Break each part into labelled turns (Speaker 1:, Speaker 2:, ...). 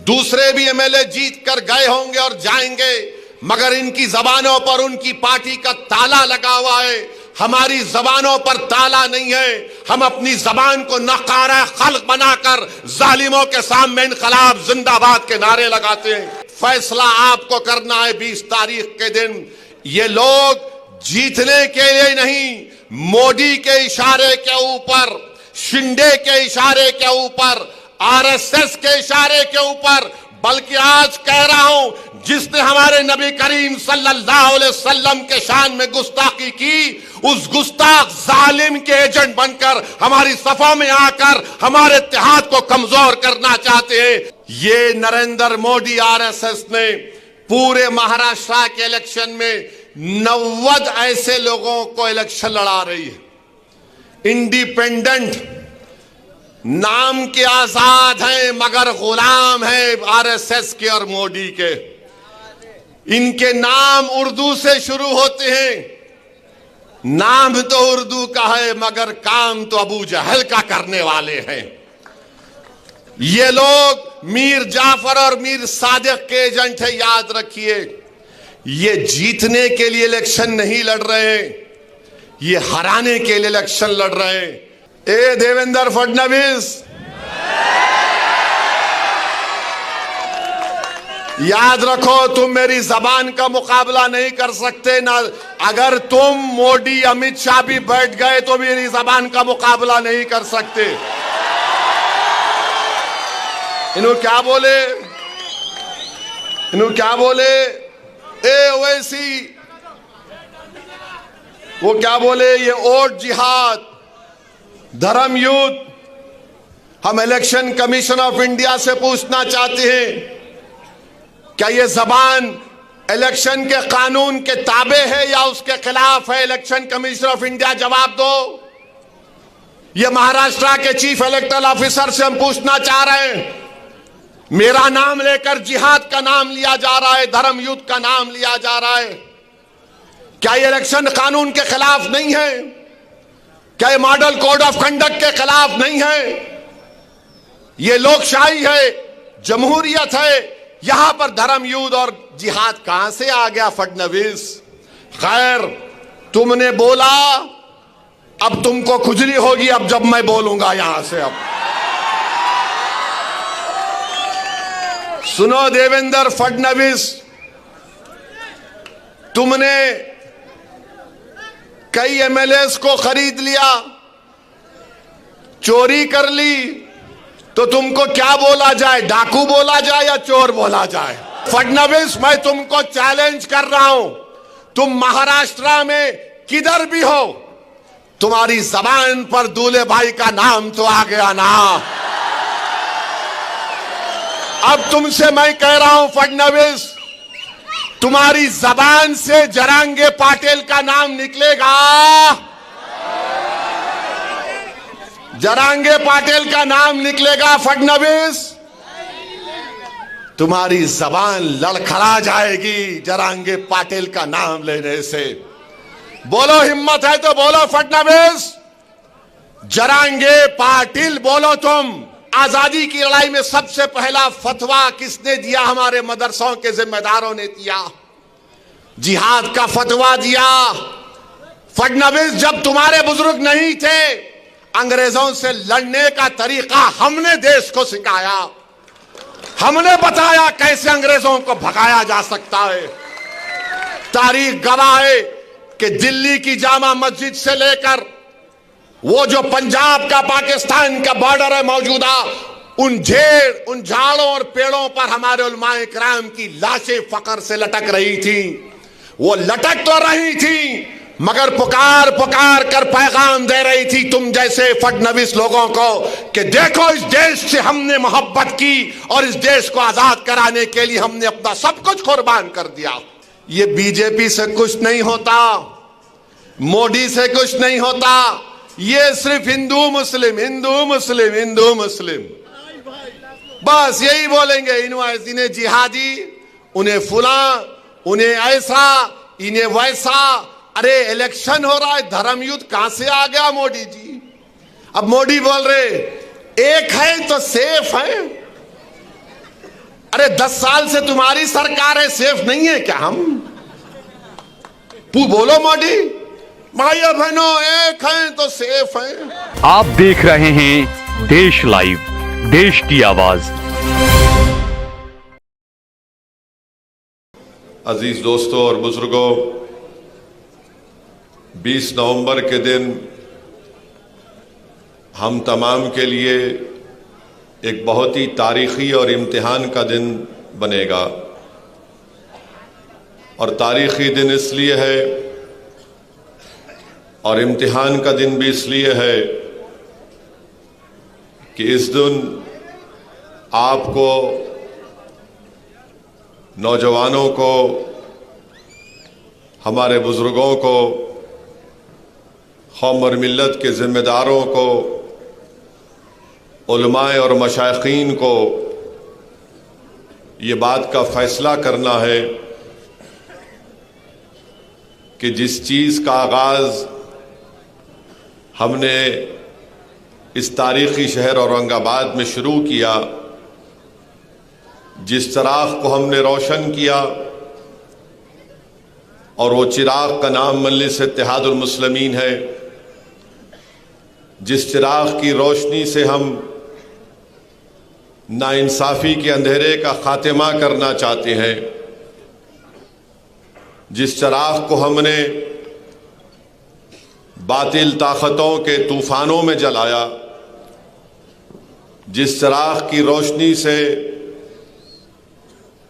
Speaker 1: दूसरे भी एमएलए जीत कर गए होंगे और जाएंगे, मगर इनकी जबानों पर उनकी पार्टी का ताला लगा हुआ है। हमारी जबानों पर ताला नहीं है। हम अपनी जबान को नकारा खल्क बनाकर जालिमों के सामने इनकलाब जिंदाबाद के नारे लगाते हैं। फैसला आपको करना है 20 तारीख के दिन। ये लोग जीतने के लिए नहीं, मोदी के इशारे के ऊपर, शिंदे के इशारे के ऊपर, आरएसएस के इशारे के ऊपर, बल्कि आज कह रहा हूं, जिसने हमारे नबी करीम सल्लल्लाहु अलैहि वसल्लम के शान में गुस्ताखी की, उस गुस्ताख जालिम के एजेंट बनकर हमारी सफों में आकर हमारे इत्तेहाद को कमजोर करना चाहते हैं। ये नरेंद्र मोदी आरएसएस ने पूरे महाराष्ट्र के इलेक्शन में 90 ऐसे लोगों को इलेक्शन लड़ा रही है। इंडिपेंडेंट, नाम के आजाद हैं मगर गुलाम है आरएसएस के और मोदी के। इनके नाम उर्दू से शुरू होते हैं। नाम तो उर्दू का है मगर काम तो अबू जहल का करने वाले हैं। ये लोग मीर जाफर और मीर सादिक के एजेंट है, याद रखिए। ये जीतने के लिए इलेक्शन नहीं लड़ रहे, ये हराने के लिए इलेक्शन लड़ रहे हैं। ए देवेंद्र फडणवीस, याद रखो, तुम मेरी जबान का मुकाबला नहीं कर सकते ना। अगर तुम, मोदी, अमित शाह भी बैठ गए तो मेरी जबान का मुकाबला नहीं कर सकते। इन्हों क्या बोले, इन्हों क्या बोले, ए ओवैसी, वो क्या बोले, ये वोट जिहाद, धर्म युद्ध। हम इलेक्शन कमीशन ऑफ इंडिया से पूछना चाहते हैं, क्या ये जबान इलेक्शन के कानून के ताबे है या उसके खिलाफ है? इलेक्शन कमीशन ऑफ इंडिया जवाब दो। ये महाराष्ट्र के चीफ इलेक्टरल ऑफिसर से हम पूछना चाह रहे हैं, मेरा नाम लेकर जिहाद का नाम लिया जा रहा है, धर्म युद्ध का नाम लिया जा रहा है, क्या ये इलेक्शन कानून के खिलाफ नहीं है? क्या ये मॉडल कोड ऑफ कंडक्ट के खिलाफ नहीं है? ये लोकशाही है, जमहूरियत है, यहां पर धर्म युद्ध और जिहाद कहां से आ गया फडणवीस? खैर, तुमने बोला, अब तुमको खुजली होगी अब जब मैं बोलूंगा यहां से। अब सुनो देवेंद्र फडणवीस, तुमने कई एमएलएस को खरीद लिया, चोरी कर ली, तो तुमको क्या बोला जाए? डाकू बोला जाए या चोर बोला जाए? फडणवीस, मैं तुमको चैलेंज कर रहा हूं, तुम महाराष्ट्र में किधर भी हो, तुम्हारी जबान पर दूल्हे भाई का नाम तो आ गया ना। अब तुमसे मैं कह रहा हूं फडणवीस, तुम्हारी जबान से जरांगे पाटिल का नाम निकलेगा? जरांगे पाटिल का नाम निकलेगा फडणवीस? तुम्हारी जबान लड़खड़ा जाएगी जरांगे पाटिल का नाम लेने से। बोलो, हिम्मत है तो बोलो फडणवीस, जरांगे पाटिल बोलो तुम। आजादी की लड़ाई में सबसे पहला फतवा किसने दिया? हमारे मदरसों के जिम्मेदारों ने दिया, जिहाद का फतवा दिया। फडणवीस, जब तुम्हारे बुजुर्ग नहीं थे, अंग्रेजों से लड़ने का तरीका हमने देश को सिखाया, हमने बताया कैसे अंग्रेजों को भगाया जा सकता है। तारीख गवाह है कि दिल्ली की जामा मस्जिद से लेकर वो जो पंजाब का पाकिस्तान का बॉर्डर है मौजूदा, उन झाड़ों और पेड़ों पर हमारे उलमाए किराम की लाशें फकर से लटक रही थी। वो लटक तो रही थी मगर पुकार पुकार कर पैगाम दे रही थी तुम जैसे फडणवीस लोगों को कि देखो, इस देश से हमने मोहब्बत की और इस देश को आजाद कराने के लिए हमने अपना सब कुछ कुर्बान कर दिया। ये बीजेपी से कुछ नहीं होता, मोदी से कुछ नहीं होता, ये सिर्फ हिंदू मुस्लिम, हिंदू मुस्लिम, हिंदू मुस्लिम, बस यही बोलेंगे। इन्हें जिहादी, उन्हें फुला, उन्हें ऐसा, इन्हें वैसा। अरे इलेक्शन हो रहा है, धर्म युद्ध कहां से आ गया मोदी जी? अब मोदी बोल रहे एक है तो सेफ है, अरे 10 साल से तुम्हारी सरकार है, सेफ नहीं है क्या हम? बोलो मोदी। भाइयों बहनों, एक हैं तो सेफ हैं।
Speaker 2: आप देख रहे हैं देश लाइव, देश की आवाज।
Speaker 1: अजीज दोस्तों और बुजुर्गों, 20 नवंबर के दिन हम तमाम के लिए एक बहुत ही तारीखी और इम्तिहान का दिन बनेगा। और तारीखी दिन इसलिए है और इम्तिहान का दिन भी इसलिए है कि इस दिन आपको, नौजवानों को, हमारे बुजुर्गों को, कौम और मिल्लत के जिम्मेदारों को, उलमाए और मशाइखीन को ये बात का फैसला करना है कि जिस चीज़ का आगाज़ हमने इस तारीख़ी शहर औरंगाबाद में शुरू किया, जिस चिराग को हमने रोशन किया, और वो चिराग का नाम मजलिस इत्तेहादुल मुस्लिमीन है, जिस चिराग की रोशनी से हम नाइंसाफ़ी के अंधेरे का खात्मा करना चाहते हैं, जिस चिराग को हमने बातिल ताकतों के तूफानों में जलाया, जिस चिराग की रोशनी से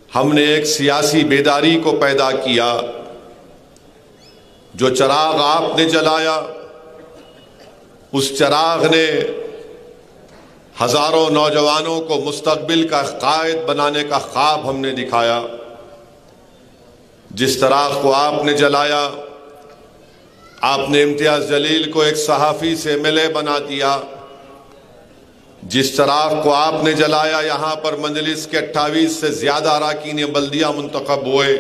Speaker 1: हमने एक सियासी बेदारी को पैदा किया, जो चिराग आपने जलाया, उस चिराग ने हजारों नौजवानों को मुस्तकबिल का कायद बनाने का ख्वाब हमने दिखाया। जिस चिराग को आपने जलाया, आपने इम्तियाज जलील को एक सहाफ़ी से MLA बना दिया। जिस चिराग को आपने जलाया, यहाँ पर मजलिस के 28 से ज़्यादा अरकान बल्दिया मुंतखब हुए।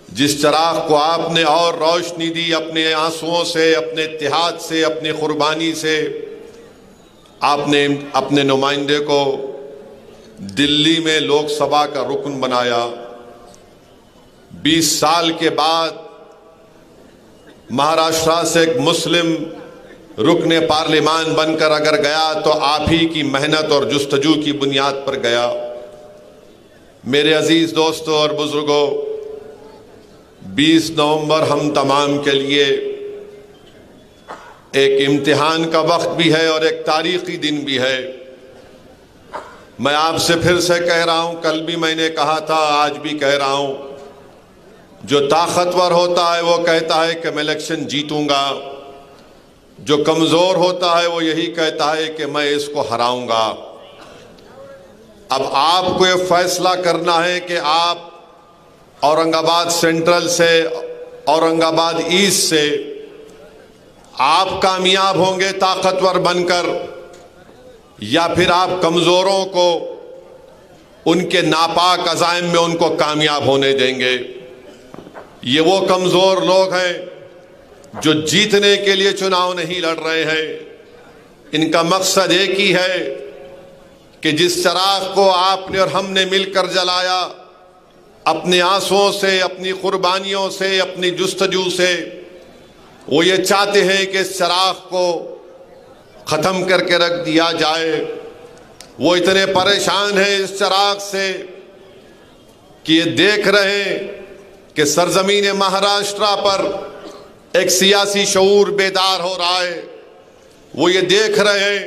Speaker 1: जिस चिराग को आपने और रोशनी दी अपने आंसुओं से, अपने इत्तेहाद से, अपनी कुर्बानी से, आपने अपने नुमाइंदे को दिल्ली में लोकसभा का रुकन बनाया। 20 साल के बाद महाराष्ट्र से एक मुस्लिम रुकने पार्लिमान बनकर अगर गया तो आप ही की मेहनत और जुस्तजू की बुनियाद पर गया। मेरे अजीज दोस्तों और बुजुर्गों, 20 नवंबर हम तमाम के लिए एक इम्तिहान का वक्त भी है और एक तारीखी दिन भी है। मैं आपसे फिर से कह रहा हूं, कल भी मैंने कहा था, आज भी कह रहा हूं, जो ताकतवर होता है वो कहता है कि मैं इलेक्शन जीतूंगा, जो कमजोर होता है वो यही कहता है कि मैं इसको हराऊंगा। अब आपको ये फैसला करना है कि आप औरंगाबाद सेंट्रल से, औरंगाबाद ईस्ट से आप कामयाब होंगे ताकतवर बनकर, या फिर आप कमजोरों को उनके नापाक अज़ाइम में उनको कामयाब होने देंगे। ये वो कमजोर लोग हैं जो जीतने के लिए चुनाव नहीं लड़ रहे हैं। इनका मकसद एक ही है कि जिस चिराग को आपने और हमने मिलकर जलाया, अपने आंसुओं से, अपनी कुर्बानियों से, अपनी जुस्तजू से, वो ये चाहते हैं कि इस चिराग को ख़त्म करके रख दिया जाए। वो इतने परेशान हैं इस चिराग से कि ये देख रहे हैं कि सरजमीन महाराष्ट्र पर एक सियासी शऊर बेदार हो रहा है। वो ये देख रहे हैं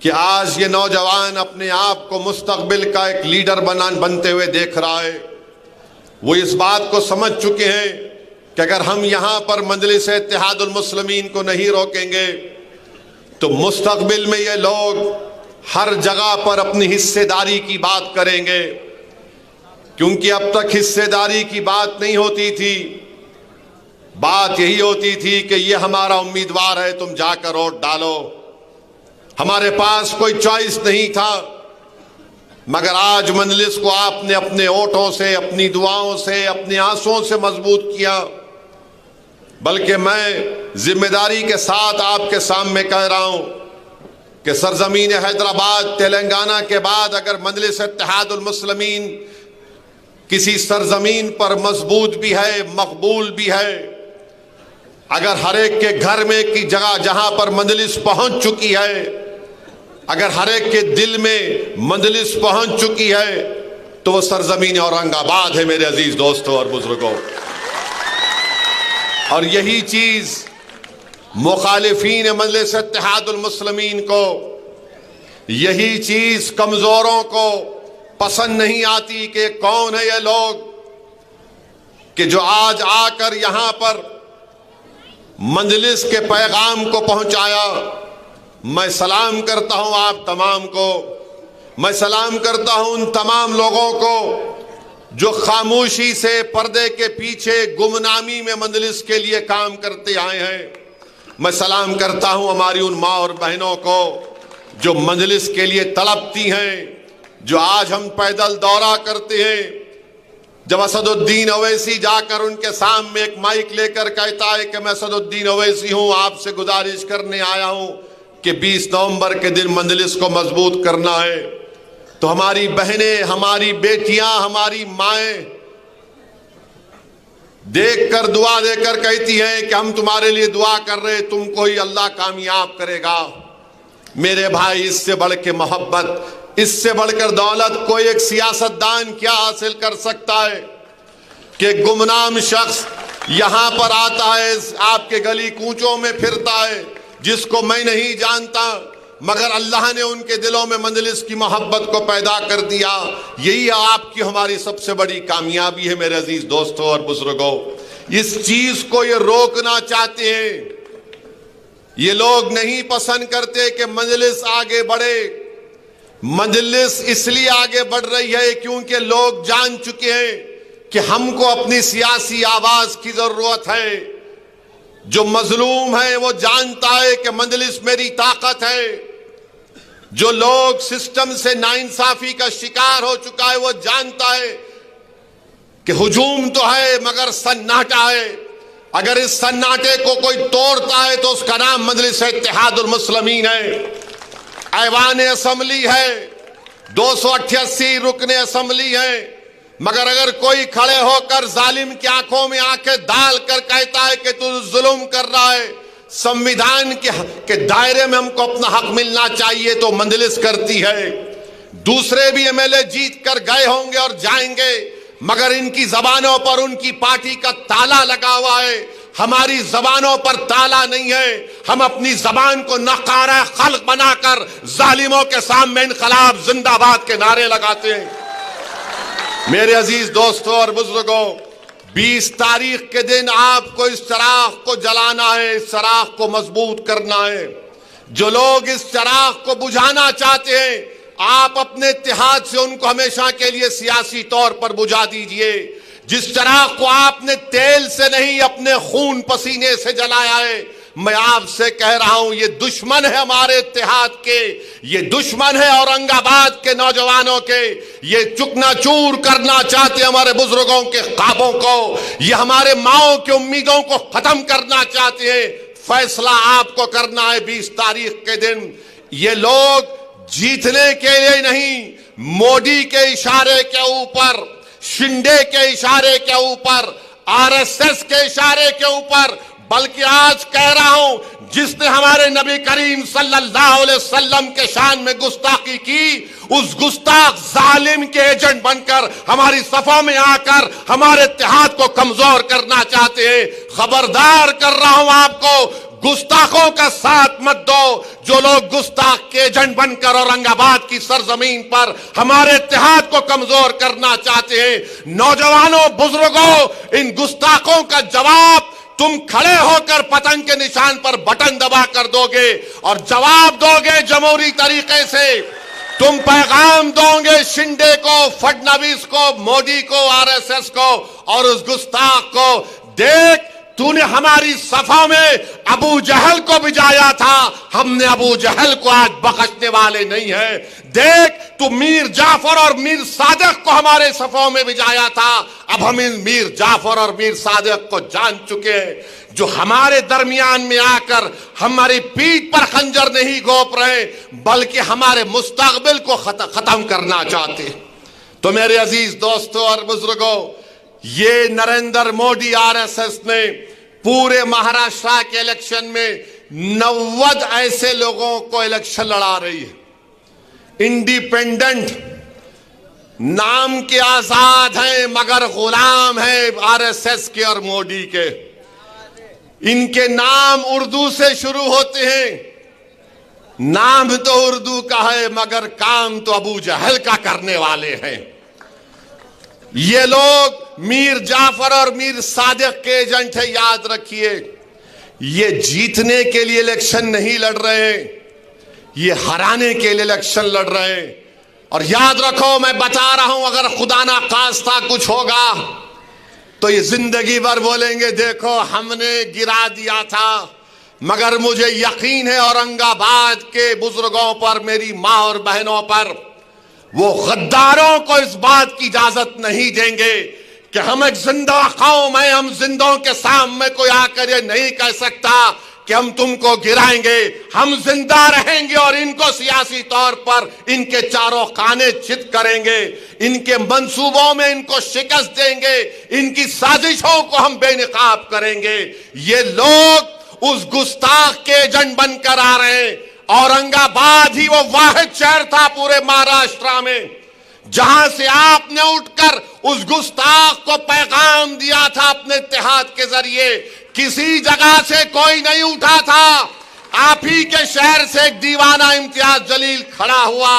Speaker 1: कि आज ये नौजवान अपने आप को मुस्तकबिल का एक लीडर बनते हुए देख रहा है। वो इस बात को समझ चुके हैं कि अगर हम यहाँ पर मजलिस इत्तेहादुल मुस्लिमीन को नहीं रोकेंगे तो मुस्तकबिल में ये लोग हर जगह पर अपनी हिस्सेदारी की बात करेंगे, क्योंकि अब तक हिस्सेदारी की बात नहीं होती थी। बात यही होती थी कि ये हमारा उम्मीदवार है, तुम जाकर वोट डालो। हमारे पास कोई चॉइस नहीं था। मगर आज मजलिस को आपने अपने वोटों से, अपनी दुआओं से, अपने आंसुओं से मजबूत किया। बल्कि मैं जिम्मेदारी के साथ आपके सामने कह रहा हूं कि कि सरजमीन हैदराबाद तेलंगाना के बाद अगर मजलिस इत्तेहादुल मुस्लिमीन किसी सरजमीन पर मजबूत भी है, मकबूल भी है, अगर हर एक के घर में की जगह जहां पर मजलिस पहुंच चुकी है, अगर हर एक के दिल में मजलिस पहुंच चुकी है, तो वो सरजमीन औरंगाबाद है मेरे अजीज दोस्तों और बुजुर्गों। और यही चीज मुखालिफीन मजलिस इत्तेहादुल मुस्लिमीन को, यही चीज कमजोरों को पसंद नहीं आती कि कौन है ये लोग कि जो आज आकर यहां पर मजलिस के पैगाम को पहुंचाया। मैं सलाम करता हूं आप तमाम को, मैं सलाम करता हूं उन तमाम लोगों को जो खामोशी से पर्दे के पीछे गुमनामी में मजलिस के लिए काम करते आए हैं। मैं सलाम करता हूं हमारी उन माँ और बहनों को जो मजलिस के लिए तड़पती हैं, जो आज हम पैदल दौरा करते हैं। जब असदुद्दीन अवैसी जाकर उनके सामने एक माइक लेकर कहता है कि मैं असदुद्दीन अवैसी हूं, आपसे गुजारिश करने आया हूं कि 20 नवंबर के दिन मजलिस को मजबूत करना है, तो हमारी बहनें, हमारी बेटियां, हमारी माएं देखकर दुआ देकर कहती हैं कि हम तुम्हारे लिए दुआ कर रहे, तुमको ही अल्लाह कामयाब करेगा। मेरे भाई, इससे बढ़ के मोहब्बत, इससे बढ़कर दौलत कोई एक सियासतदान क्या हासिल कर सकता है कि गुमनाम शख्स यहां पर आता है, आपके गली कूचों में फिरता है, जिसको मैं नहीं जानता, मगर अल्लाह ने उनके दिलों में मजलिस की मोहब्बत को पैदा कर दिया। यही आपकी हमारी सबसे बड़ी कामयाबी है मेरे अजीज दोस्तों और बुजुर्गों। इस चीज को ये रोकना चाहते हैं, ये लोग नहीं पसंद करते कि मजलिस आगे बढ़े। मजलिस इसलिए आगे बढ़ रही है क्योंकि लोग जान चुके हैं कि हमको अपनी सियासी आवाज की जरूरत है। जो मजलूम है वो जानता है कि मजलिस मेरी ताकत है। जो लोग सिस्टम से नाइंसाफी का शिकार हो चुका है वो जानता है कि हुजूम तो है मगर सन्नाटा है। अगर इस सन्नाटे को कोई तोड़ता है तो उसका नाम मजलिस इत्तेहादुल मुस्लिमीन है। ऐवान असम्बली है, 288 रुकने असम्बली है, मगर अगर कोई खड़े होकर जालिम की आंखों में आंखें डाल कर कहता है कि तू जुल्म कर रहा है, संविधान के दायरे में हमको अपना हक मिलना चाहिए, तो मजलिस करती है। दूसरे भी एमएलए जीत कर गए होंगे और जाएंगे, मगर इनकी जबानों पर उनकी पार्टी का ताला लगा हुआ है। हमारी जबानों पर ताला नहीं है। हम अपनी जबान को नकारा खल्क बनाकर जालिमों के सामने इनकलाब जिंदाबाद के नारे लगाते हैं। मेरे अजीज दोस्तों और बुजुर्गों, 20 तारीख के दिन आपको इस चराग को जलाना है, इस चराग को मजबूत करना है। जो लोग इस चराग को बुझाना चाहते हैं, आप अपने इत्तेहाद से उनको हमेशा के लिए सियासी तौर पर बुझा दीजिए। जिस चराग को आपने तेल से नहीं अपने खून पसीने से जलाया है, मैं आपसे कह रहा हूं ये दुश्मन है हमारे इत्तेहाद के, ये दुश्मन है औरंगाबाद के नौजवानों के। ये चुकनाचूर करना चाहते हमारे बुजुर्गों के ख्वाबों को, ये हमारे माओं की उम्मीदों को खत्म करना चाहते हैं। फैसला आपको करना है 20 तारीख के दिन। ये लोग जीतने के लिए नहीं, मोदी के इशारे के ऊपर, शिंदे के इशारे के ऊपर, आरएसएस के इशारे के ऊपर, बल्कि आज कह रहा हूं, जिसने हमारे नबी करीम सल्लल्लाहु अलैहि वसल्लम के शान में गुस्ताखी की, उस गुस्ताख जालिम के एजेंट बनकर हमारी सफों में आकर हमारे इत्तेहाद को कमजोर करना चाहते हैं। खबरदार कर रहा हूं आपको, गुस्ताखों का साथ मत दो। जो लोग गुस्ताख के एजेंट बनकर औरंगाबाद की सरजमीन पर हमारे इत्तेहाद को कमजोर करना चाहते हैं, नौजवानों, बुजुर्गों, इन गुस्ताखों का जवाब तुम खड़े होकर पतंग के निशान पर बटन दबा कर दोगे और जवाब दोगे जमहूरी तरीके से। तुम पैगाम दोगे शिंदे को, फडणवीस को, मोदी को, आरएसएस को और उस गुस्ताख को। देख, तूने हमारी सफा में अबू जहल को भिजाया था, हमने अबू जहल को आज बख्शने वाले नहीं है। देख, तू मीर जाफर और मीर सादिक को हमारे सफों में भिजाया था, अब हम इन मीर जाफर और मीर सादिक को जान चुके हैं, जो हमारे दरमियान में आकर हमारी पीठ पर खंजर नहीं घोंप रहे, बल्कि हमारे मुस्तकबिल को खत्म करना चाहते। तो मेरे अजीज दोस्तों और बुजुर्गों, ये नरेंद्र मोदी आरएसएस ने पूरे महाराष्ट्र के इलेक्शन में 90 ऐसे लोगों को इलेक्शन लड़ा रही है। इंडिपेंडेंट नाम के आजाद हैं मगर गुलाम हैं आरएसएस के और मोदी के। इनके नाम उर्दू से शुरू होते हैं, नाम तो उर्दू का है मगर काम तो अबू जहल का करने वाले हैं। ये लोग मीर जाफर और मीर सादिक के एजेंट है, याद रखिए। ये जीतने के लिए इलेक्शन नहीं लड़ रहे, ये हराने के लिए इलेक्शन लड़ रहे हैं। और याद रखो, मैं बता रहा हूं, अगर खुदा ना खास्ता कुछ होगा तो ये जिंदगी भर बोलेंगे देखो हमने गिरा दिया था, मगर मुझे यकीन है औरंगाबाद के बुजुर्गों पर, मेरी मां और बहनों पर, वो गद्दारों को इस बात की इजाजत नहीं देंगे कि हम एक जिंदा कौम है, हम जिंदों के सामने कोई आकर ये नहीं कह सकता कि हम तुमको गिराएंगे। हम जिंदा रहेंगे और इनको सियासी तौर पर इनके चारों खाने चित करेंगे, इनके मंसूबों में इनको शिकस्त देंगे, इनकी साजिशों को हम बेनकाब करेंगे। ये लोग उस गुस्ताख के एजेंट बनकर आ रहे हैं। औरंगाबाद ही वो वाहिद शहर था पूरे महाराष्ट्र में जहां से आपने उठकर उस गुस्ताख को पैगाम दिया था अपने इत्तेहाद के जरिए। किसी जगह से कोई नहीं उठा था, आप ही के शहर से एक दीवाना इम्तियाज जलील खड़ा हुआ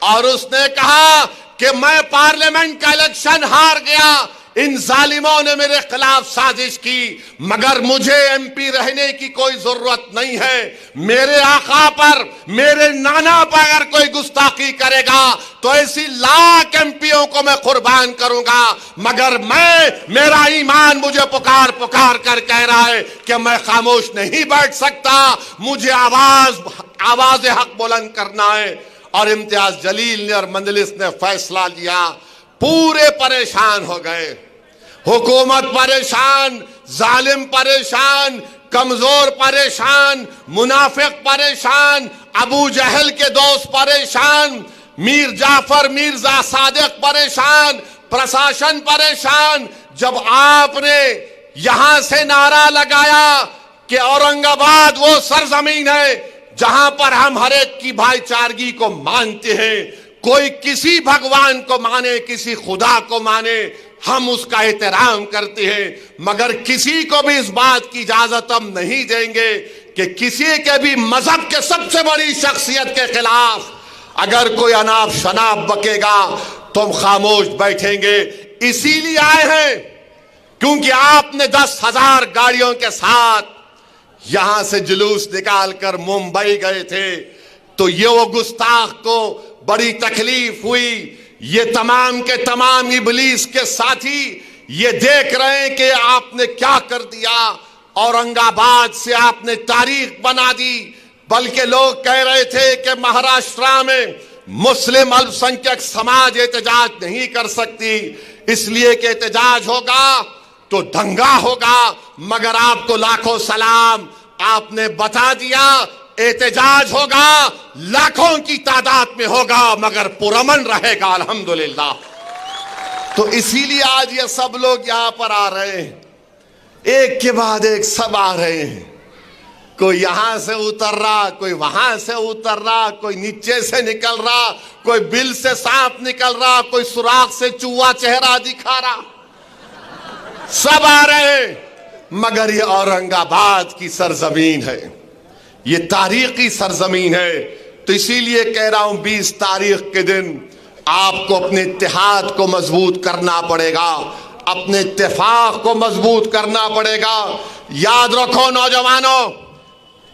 Speaker 1: और उसने कहा कि मैं पार्लियामेंट का इलेक्शन हार गया, इन जालिमों ने मेरे खिलाफ साजिश की, मगर मुझे एमपी रहने की कोई जरूरत नहीं है। मेरे आका पर, मेरे नाना पर अगर कोई गुस्ताखी करेगा तो ऐसी लाख एमपीओं को मैं कुर्बान करूंगा, मगर मेरा ईमान मुझे पुकार पुकार कर कह रहा है कि मैं खामोश नहीं बैठ सकता, मुझे आवाज हक बुलंद करना है। और इम्तियाज जलील ने और मजलिस ने फैसला लिया। पूरे परेशान हो गए, हुकूमत परेशान, जालिम परेशान, कमजोर परेशान, मुनाफिक परेशान, अबू जहल के दोस्त परेशान, मीर जाफर मिर्जा सादिक परेशान, प्रशासन परेशान। जब आपने यहां से नारा लगाया कि औरंगाबाद वो सरजमीन है जहां पर हम हर एक की भाईचारगी को मानते हैं, कोई किसी भगवान को माने, किसी खुदा को माने, हम उसका एहतराम करते हैं, मगर किसी को भी इस बात की इजाजत हम नहीं देंगे कि किसी के भी मजहब के सबसे बड़ी शख्सियत के खिलाफ अगर कोई अनाप शनाप बकेगा तो हम खामोश बैठेंगे। इसीलिए आए हैं क्योंकि आपने 10,000 गाड़ियों के साथ यहां से जुलूस निकालकर मुंबई गए थे, तो ये वो गुस्ताख को बड़ी तकलीफ हुई। ये तमाम के तमाम इबलीस के साथी ये देख रहे हैं कि आपने क्या कर दिया, औरंगाबाद से आपने तारीख बना दी। बल्कि लोग कह रहे थे कि महाराष्ट्र में मुस्लिम अल्पसंख्यक समाज एहतजाज नहीं कर सकती, इसलिए कि एहतजाज होगा तो दंगा होगा, मगर आपको लाखों सलाम, आपने बता दिया एहतजाज होगा, लाखों की तादाद में होगा, मगर पुरअमन रहेगा अल्हम्दुलिल्लाह। तो इसीलिए आज ये सब लोग यहां पर आ रहे हैं, एक के बाद एक सब आ रहे हैं। कोई यहां से उतर रहा, कोई वहां से उतर रहा, कोई नीचे से निकल रहा, कोई बिल से सांप निकल रहा, कोई सुराख से चूहा चेहरा दिखा रहा, सब आ रहे हैं। मगर ये औरंगाबाद की सरजमीन है, ये तारीखी सरजमीन है। तो इसीलिए कह रहा हूं 20 तारीख के दिन आपको अपने इत्तेहाद को मजबूत करना पड़ेगा, अपने इत्तेफाक को मजबूत करना पड़ेगा। याद रखो नौजवानों,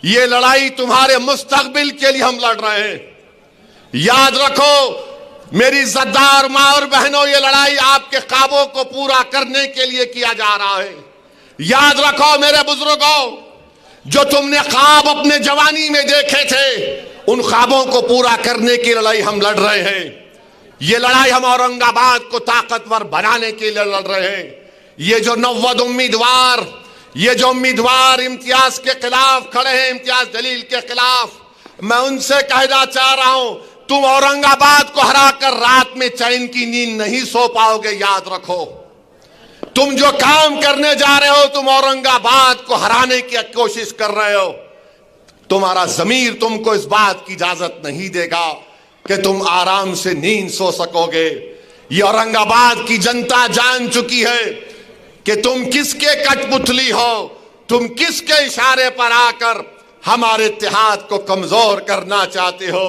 Speaker 1: ये लड़ाई तुम्हारे मुस्तकबिल के लिए हम लड़ रहे हैं। याद रखो मेरी इज्जतदार मां और बहनों, ये लड़ाई आपके ख्वाबों को पूरा करने के लिए किया जा रहा है। याद रखो मेरे बुजुर्गों, जो तुमने ख्वाब अपने जवानी में देखे थे, उन ख्वाबों को पूरा करने की लड़ाई हम लड़ रहे हैं। ये लड़ाई हम औरंगाबाद को ताकतवर बनाने के लिए लड़ रहे हैं। ये जो 90 उम्मीदवार, ये जो उम्मीदवार इम्तियाज के खिलाफ खड़े हैं, इम्तियाज जलील के खिलाफ, मैं उनसे कहना चाह रहा हूं, तुम औरंगाबाद को हराकर रात में चैन की नींद नहीं सो पाओगे। याद रखो, तुम जो काम करने जा रहे हो, तुम औरंगाबाद को हराने की कोशिश कर रहे हो। तुम्हारा जमीर तुमको इस बात की इजाजत नहीं देगा कि तुम आराम से नींद सो सकोगे। ये औरंगाबाद की जनता जान चुकी है कि तुम किसके कठपुतली हो, तुम किसके इशारे पर आकर हमारे इत्तेहाद को कमजोर करना चाहते हो।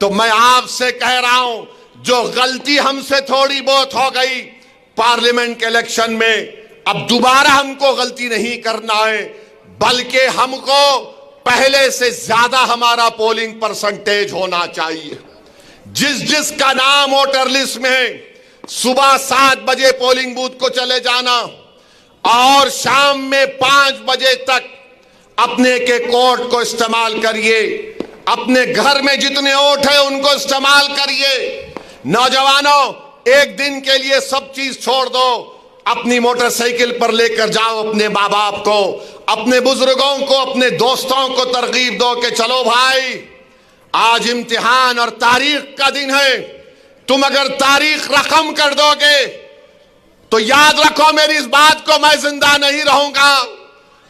Speaker 1: तो मैं आपसे कह रहा हूं, जो गलती हमसे थोड़ी बहुत हो गई पार्लियामेंट के इलेक्शन में, अब दोबारा हमको गलती नहीं करना है, बल्कि हमको पहले से ज्यादा हमारा पोलिंग परसेंटेज होना चाहिए। जिसका नाम वोटर लिस्ट में है, सुबह 7 बजे पोलिंग बूथ को चले जाना और शाम में 5 बजे तक अपने के कोड को इस्तेमाल करिए। अपने घर में जितने वोट है उनको इस्तेमाल करिए। नौजवानों, एक दिन के लिए सब चीज छोड़ दो, अपनी मोटरसाइकिल पर लेकर जाओ अपने माँ बाप को, अपने बुजुर्गों को, अपने दोस्तों को तरगीब दो कि चलो भाई, आज इम्तिहान और तारीख का दिन है। तुम अगर तारीख रकम कर दोगे तो याद रखो, मेरी इस बात को मैं जिंदा नहीं रहूंगा,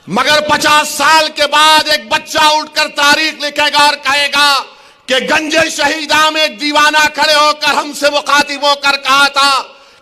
Speaker 1: मगर 50 साल के बाद एक बच्चा उठकर तारीख लिखेगा और कहेगा कि गंजे शहीदा में एक दीवाना खड़े होकर हमसे मुखातिब होकर कहा था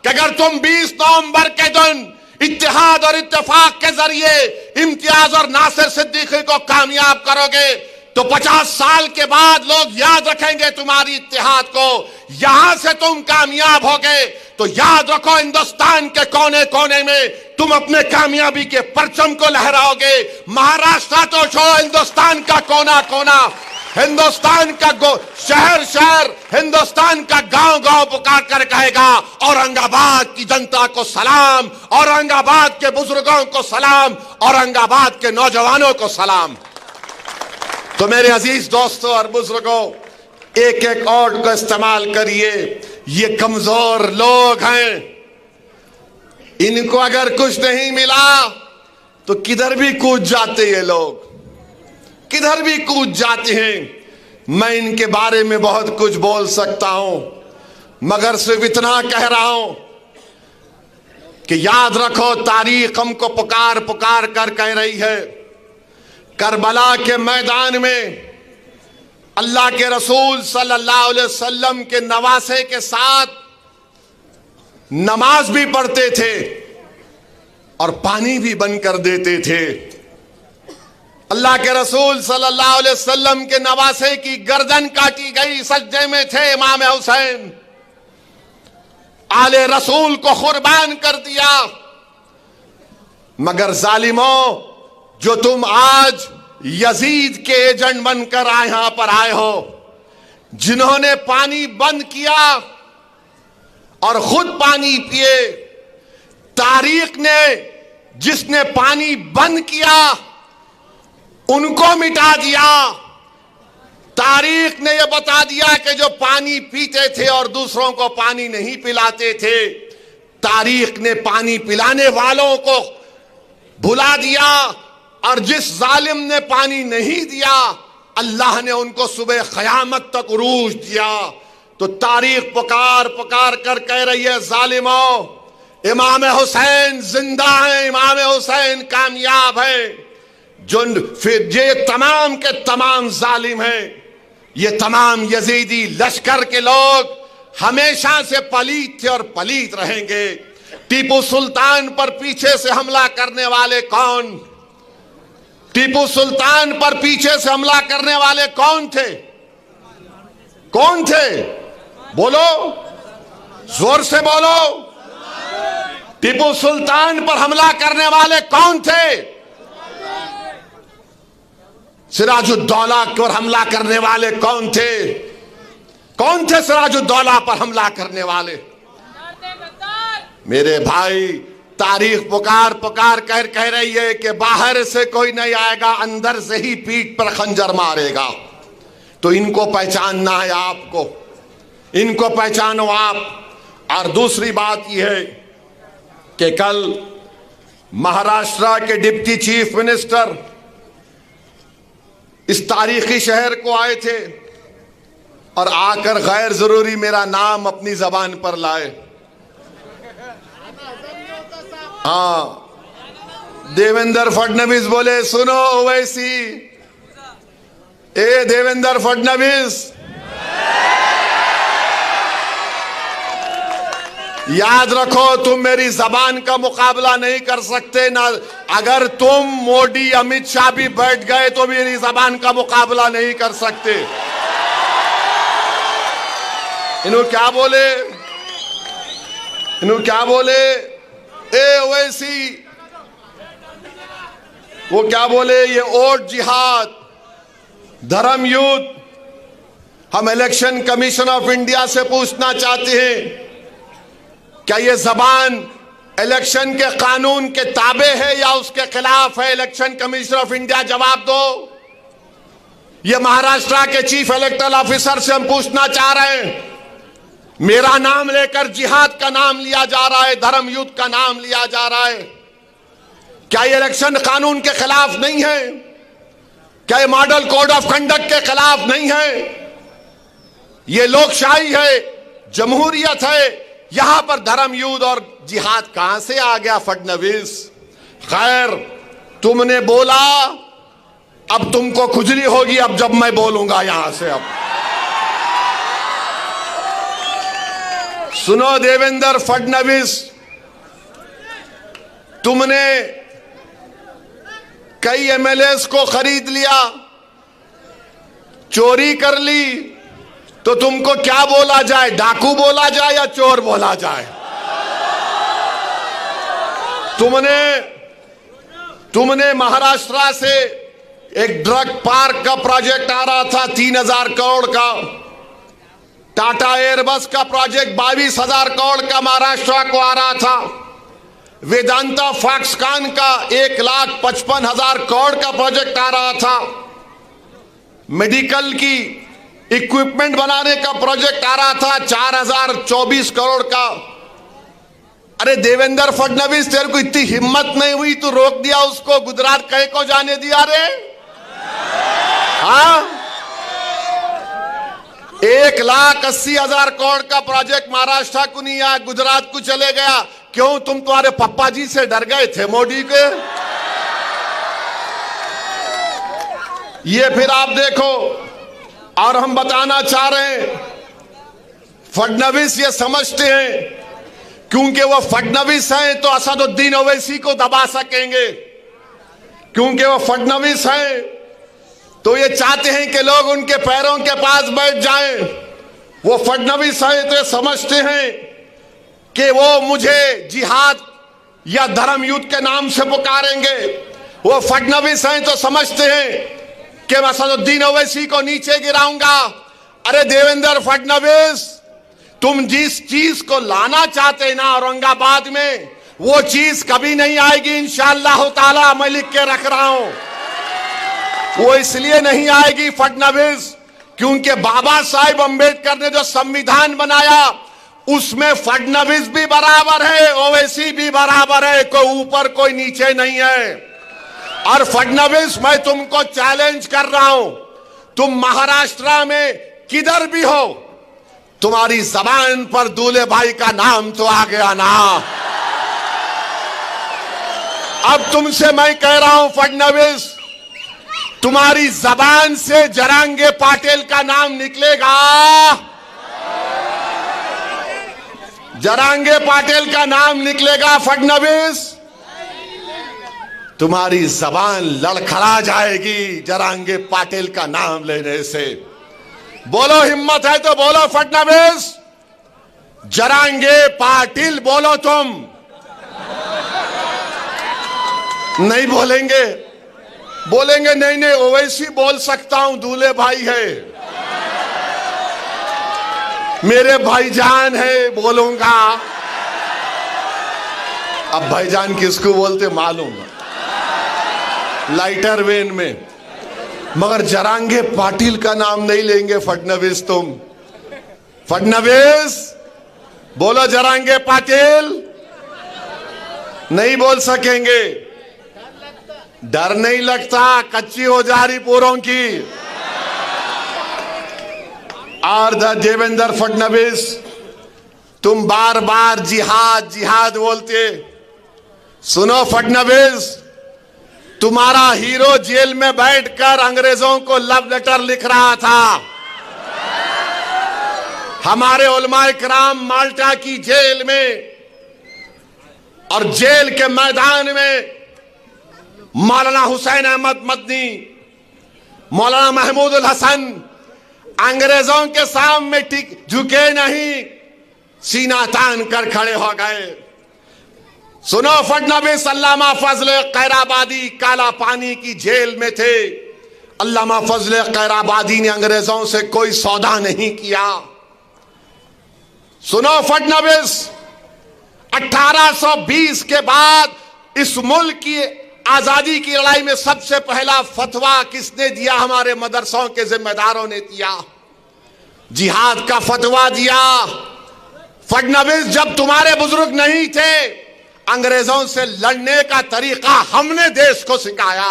Speaker 1: कि अगर तुम 20 नवंबर के दिन इत्तेहाद और इत्तेफाक के जरिए इम्तियाज और नासिर सिद्दीकी को कामयाब करोगे तो 50 साल के बाद लोग याद रखेंगे तुम्हारी इत्तेहाद को। यहां से तुम कामयाब हो गए तो याद रखो, हिंदुस्तान के कोने कोने में तुम अपने कामयाबी के परचम को लहराओगे। महाराष्ट्र तो छोड़ो, हिंदुस्तान का कोना कोना, हिंदुस्तान का शहर शहर, हिंदुस्तान का गांव गांव पुकार कर कहेगा औरंगाबाद की जनता को सलाम, औरंगाबाद के बुजुर्गों को सलाम, औरंगाबाद के नौजवानों को सलाम। तो मेरे अजीज दोस्तों और बुजुर्गों, एक एक वर्ड को इस्तेमाल करिए। ये कमजोर लोग हैं, इनको अगर कुछ नहीं मिला तो किधर भी कूद जाते ये लोग, किधर भी कूद जाते हैं। मैं इनके बारे में बहुत कुछ बोल सकता हूं, मगर सिर्फ इतना कह रहा हूं कि याद रखो, तारीख हमको पुकार पुकार कर कह रही है। करबला के मैदान में अल्लाह के रसूल सल्लल्लाहु अलैहि वसल्लम के नवासे के साथ नमाज भी पढ़ते थे और पानी भी बंद कर देते थे। अल्लाह के रसूल सल्लल्लाहु अलैहि वसल्लम के नवासे की गर्दन काटी गई, सजदे में थे इमाम हुसैन, आले रसूल को कुर्बान कर दिया। मगर जालिमों, जो तुम आज यजीद के एजेंट बनकर यहां पर आए हो, जिन्होंने पानी बंद किया और खुद पानी पिए, तारीख ने जिसने पानी बंद किया उनको मिटा दिया। तारीख ने यह बता दिया कि जो पानी पीते थे और दूसरों को पानी नहीं पिलाते थे, तारीख ने पानी पिलाने वालों को भुला दिया, और जिस जालिम ने पानी नहीं दिया अल्लाह ने उनको सुबह क़यामत तक उरूज दिया। तो तारीख पुकार पुकार कर कह रही है, जालिमों, इमाम हुसैन जिंदा है, इमाम हुसैन कामयाब है। जो फिर ये तमाम के तमाम जालिम हैं, ये तमाम यजीदी लश्कर के लोग हमेशा से पलीत थे और पलीत रहेंगे। टीपू सुल्तान पर पीछे से हमला करने वाले कौन? टीपू सुल्तान पर पीछे से हमला करने वाले कौन थे? कौन थे? बोलो, जोर से बोलो। टीपू सुल्तान पर हमला करने वाले कौन थे? सिराजुद्दौला पर हमला करने वाले कौन थे? कौन थे सिराजुद्दौला पर हमला करने वाले? मेरे भाई, तारीख पुकार पुकार कर कह रही है कि बाहर से कोई नहीं आएगा, अंदर से ही पीठ पर खंजर मारेगा। तो इनको पहचानना है आपको, इनको पहचानो आप। और दूसरी बात यह है कि कल महाराष्ट्र के डिप्टी चीफ मिनिस्टर इस तारीखी शहर को आए थे और आकर गैर जरूरी मेरा नाम अपनी जबान पर लाए। हाँ, देवेंद्र फडणवीस बोले, सुनो ओवैसी, ए देवेंद्र फडणवीस, याद रखो तुम मेरी जबान का मुकाबला नहीं कर सकते ना। अगर तुम, मोदी, अमित शाह भी बैठ गए तो मेरी जबान का मुकाबला नहीं कर सकते। इन्हों क्या बोले, इन्हों क्या बोले, ए ओवैसी, वो क्या बोले, ये वोट जिहाद, धर्म युद्ध। हम इलेक्शन कमीशन ऑफ इंडिया से पूछना चाहते हैं, क्या ये जबान इलेक्शन के कानून के ताबे है या उसके खिलाफ है? इलेक्शन कमीशन ऑफ इंडिया जवाब दो। ये महाराष्ट्र के चीफ इलेक्टरल ऑफिसर से हम पूछना चाह रहे हैं, मेरा नाम लेकर जिहाद का नाम लिया जा रहा है, धर्म युद्ध का नाम लिया जा रहा है, क्या ये इलेक्शन कानून के खिलाफ नहीं है? क्या ये मॉडल कोड ऑफ कंडक्ट के खिलाफ नहीं है? ये लोकशाही है, जमहूरियत है, यहां पर धर्म युद्ध और जिहाद कहां से आ गया फडणवीस? खैर, तुमने बोला, अब तुमको खुजली होगी अब जब मैं बोलूंगा यहां से। अब सुनो देवेंद्र फडणवीस, तुमने कई एमएलएस को खरीद लिया, चोरी कर ली, तो तुमको क्या बोला जाए, डाकू बोला जाए या चोर बोला जाए? तुमने महाराष्ट्र से एक ड्रग पार्क का प्रोजेक्ट आ रहा था 3000 करोड़ का, टाटा एयरबस का प्रोजेक्ट 22,000 करोड़ का महाराष्ट्र को आ रहा था, वेदांता फॉक्सकॉन का 1,55,000 करोड़ का प्रोजेक्ट आ रहा था, मेडिकल की इक्विपमेंट बनाने का प्रोजेक्ट आ रहा था 4,024 करोड़ का। अरे देवेंद्र फडणवीस, तेरे को इतनी हिम्मत नहीं हुई, तू रोक दिया उसको, गुजरात कहीं को जाने दिया रे? हाँ, 1,80,000 करोड़ का प्रोजेक्ट महाराष्ट्र को नहीं आया, गुजरात को चले गया। क्यों? तुम तुम्हारे पप्पा जी से डर गए थे मोदी के। ये फिर आप देखो, और हम बताना चाह रहे हैं, फडणवीस ये समझते हैं क्योंकि वो फडणवीस हैं तो असदुद्दीन ओवैसी को दबा सकेंगे, क्योंकि वो फडणवीस हैं तो ये चाहते हैं कि लोग उनके पैरों के पास बैठ जाएं। वो फडणवीस हैं तो ये समझते हैं कि वो मुझे जिहाद या धर्म युद्ध के नाम से पुकारेंगे। वो फडणवीस हैं तो समझते हैं कि मैं असदुद्दीन ओवैसी को नीचे गिराऊंगा। अरे देवेंद्र फडणवीस, तुम जिस चीज को लाना चाहते हैं ना औरंगाबाद में, वो चीज कभी नहीं आएगी इंशाअल्लाह ताला। मैं लिख के रख रहा हूं, वो इसलिए नहीं आएगी फडणवीस क्योंकि बाबा साहेब अंबेडकर ने जो संविधान बनाया उसमें फडणवीस भी बराबर है, ओवैसी भी बराबर है, कोई ऊपर कोई नीचे नहीं है। और फडणवीस, मैं तुमको चैलेंज कर रहा हूं, तुम महाराष्ट्र में किधर भी हो, तुम्हारी जबान पर दूल्हे भाई का नाम तो आ गया ना। अब तुमसे मैं कह रहा हूं फडणवीस, तुम्हारी जबान से जरांगे पाटिल का नाम निकलेगा, जरांगे पाटिल का नाम निकलेगा फडणवीस, तुम्हारी जबान लड़खड़ा जाएगी जरांगे पाटिल का नाम लेने से। बोलो, हिम्मत है तो बोलो फडणवीस, जरांगे पाटिल बोलो। तुम नहीं बोलेंगे? बोलेंगे नहीं नहीं ओवैसी बोल सकता हूं, दूल्हे भाई है, मेरे भाईजान है, बोलूंगा। अब भाईजान किसको बोलते मालूम, लाइटर वेन में, मगर जरांगे पाटिल का नाम नहीं लेंगे फडणवीस तुम। फडणवीस बोलो, जरांगे पाटिल नहीं बोल सकेंगे। डर नहीं लगता, कच्ची हो जा रही पूरों की। और देवेंद्र फडणवीस, तुम बार बार जिहाद जिहाद बोलते। सुनो फडणवीस, तुम्हारा हीरो जेल में बैठकर अंग्रेजों को लव लेटर लिख रहा था। हमारे उलमाए किराम माल्टा की जेल में और जेल के मैदान में मौलाना हुसैन अहमद मदनी, मौलाना महमूद उल हसन अंग्रेजों के सामने झुके नहीं, सीना तान कर खड़े हो गए। सुनो फडणवीस, अल्लामा फजल कैराबादी काला पानी की जेल में थे। अल्लामा फजल कैराबादी ने अंग्रेजों से कोई सौदा नहीं किया। सुनो फडणवीस, 1820 के बाद इस मुल्क की आजादी की लड़ाई में सबसे पहला फतवा किसने दिया? हमारे मदरसों के जिम्मेदारों ने दिया, जिहाद का फतवा दिया। फडणवीस, जब तुम्हारे बुजुर्ग नहीं थे, अंग्रेजों से लड़ने का तरीका हमने देश को सिखाया।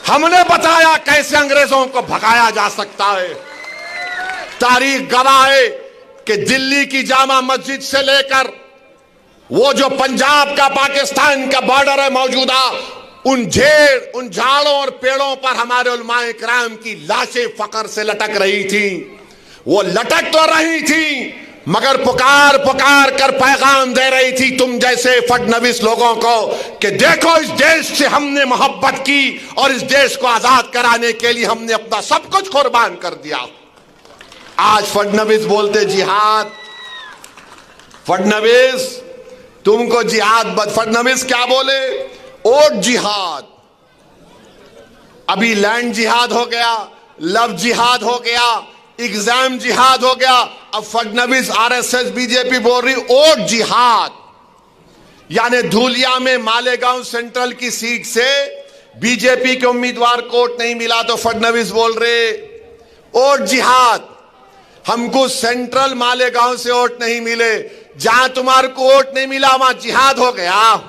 Speaker 1: हमने बताया कैसे अंग्रेजों को भगाया जा सकता है। तारीख गवाह है कि दिल्ली की जामा मस्जिद से लेकर वो जो पंजाब का पाकिस्तान का बॉर्डर है मौजूदा, उन झाड़ों और पेड़ों पर हमारे उलमाए किराम की लाशें फकर से लटक रही थी। वो लटक तो रही थी मगर पुकार पुकार कर पैगाम दे रही थी तुम जैसे फडणवीस लोगों को कि देखो, इस देश से हमने मोहब्बत की और इस देश को आजाद कराने के लिए हमने अपना सब कुछ कुर्बान कर दिया। आज फडणवीस बोलते जिहाद। फडणवीस, तुमको जिहाद, फडणवीस क्या बोले? ओट जिहाद। अभी लैंड जिहाद हो गया, लव जिहाद हो गया, एग्जाम जिहाद हो गया। अब फडणवीस, आरएसएस, बीजेपी बोल रही ओट जिहाद। यानी धूलिया में मालेगांव सेंट्रल की सीट से बीजेपी के उम्मीदवार को वोट नहीं मिला तो फडणवीस बोल रहे ओट जिहाद। हमको सेंट्रल मालेगांव से वोट नहीं मिले, जहां तुम्हारे को वोट नहीं मिला वहां जिहाद हो गया।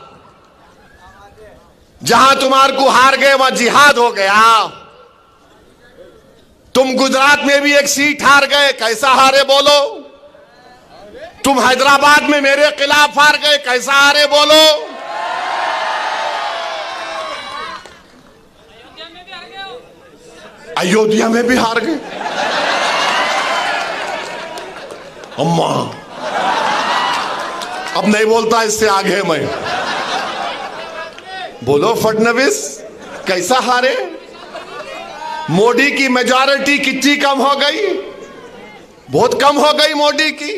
Speaker 1: जहां तुम्हारे को हार गए वहां जिहाद हो गया। तुम गुजरात में भी एक सीट हार गए, कैसा हारे बोलो? तुम हैदराबाद में मेरे खिलाफ हार गए, कैसा हारे बोलो? अयोध्या में भी हार गए। अम्मा, अब नहीं बोलता, इससे आगे मैं। बोलो फडणवीस, कैसा हारे? मोदी की मेजॉरिटी कितनी कम हो गई? बहुत कम हो गई मोदी की।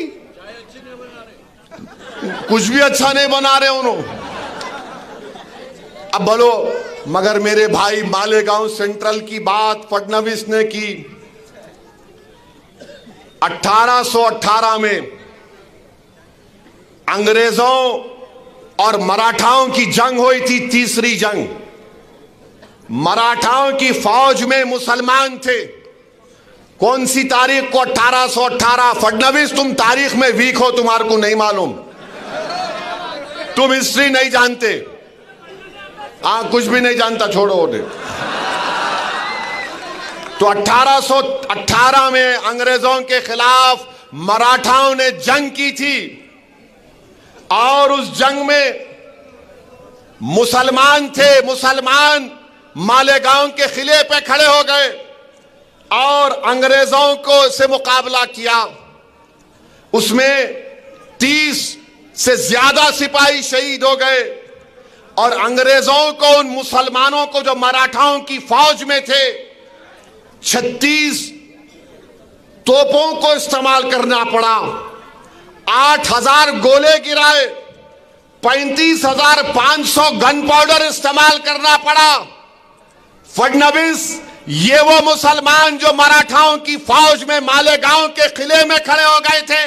Speaker 1: कुछ भी अच्छा नहीं बना रहे उन्होंने। अब बोलो, मगर मेरे भाई मालेगांव सेंट्रल की बात फडणवीस ने की। 1818 में अंग्रेजों और मराठाओं की जंग हुई थी, तीसरी जंग। मराठाओं की फौज में मुसलमान थे। कौन सी तारीख को? 1818। फडणवीस, तुम तारीख में वीक हो, तुम्हारे को नहीं मालूम, तुम हिस्ट्री नहीं जानते। कुछ भी नहीं जानता, छोड़ो उन्हें। तो 1818 में अंग्रेजों के खिलाफ मराठाओं ने जंग की थी और उस जंग में मुसलमान थे। मुसलमान मालेगांव के किले पे खड़े हो गए और अंग्रेजों को से मुकाबला किया। उसमें 30 से ज्यादा सिपाही शहीद हो गए और अंग्रेजों को, उन मुसलमानों को जो मराठाओं की फौज में थे, 36 तोपों को इस्तेमाल करना पड़ा। 8000 गोले गिराए, 35,500 गन पाउडर इस्तेमाल करना पड़ा। फडणवीस, ये वो मुसलमान जो मराठाओं की फौज में मालेगांव के किले में खड़े हो गए थे